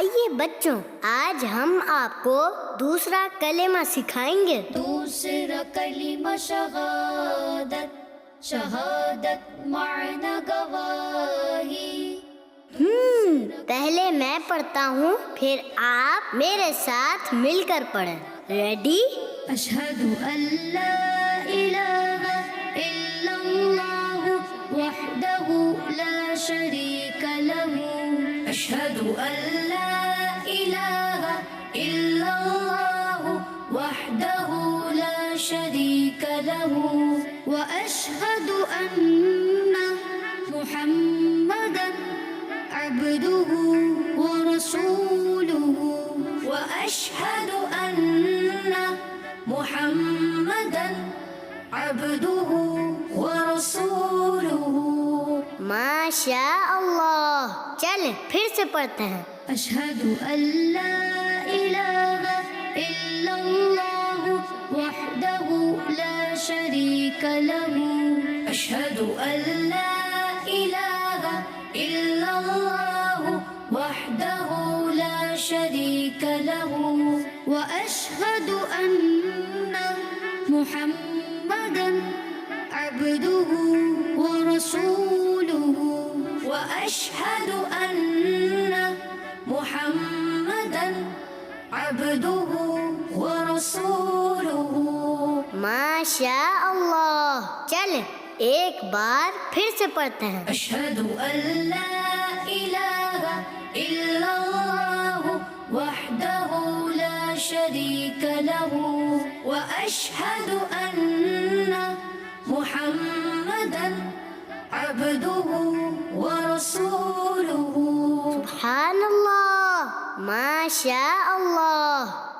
आइए बच्चों, आज हम आपको दूसरा कलेमा सिखाएंगे। दूसरा कलीमा शहादत, शहादत माना गवाही। पहले मैं पढ़ता हूँ, फिर आप मेरे साथ मिलकर पढ़ें। रेडी? अशहदु अल्ला इलाहा इल्लल्लाह वहदहु ला शरीक लहू। अशहदु अल्ला इलाहा इल्लल्लाह वहदहु ला शरीक लहू व अशहदु अन्ना मुहम्मदन अब्दुहु व रसूलुहु व अशहदु अन्ना मुहम्मदन अब्दुहु व रसूलुहु। माशा अल्लाह। चल फिर से पढ़ते हैं। अशहदु अल्ला इलाहा इल्लल्लाह वहदहु ला शरीक लहू। अशहदु अल्ला इलाहा इल्लल्लाह वहदहु ला शरीक लहू व अशहदु अन्ना मुहम्मदन अब्दुहु व रसूलुहु व अशहदु अन्ना मुहम्मदन अब्दुहु व रसूलुहु। माशा अल्लाह। चल एक बार फिर से पढ़ते हैं। अशहदु अल्ला इलाहा इल्लल्लाह वहदहु ला शरीक लहू व अशहदु अन्ना मुहम्मदन अब्दुहु व रसूलुहु। सुभान अल्लाह। माशा अल्लाह।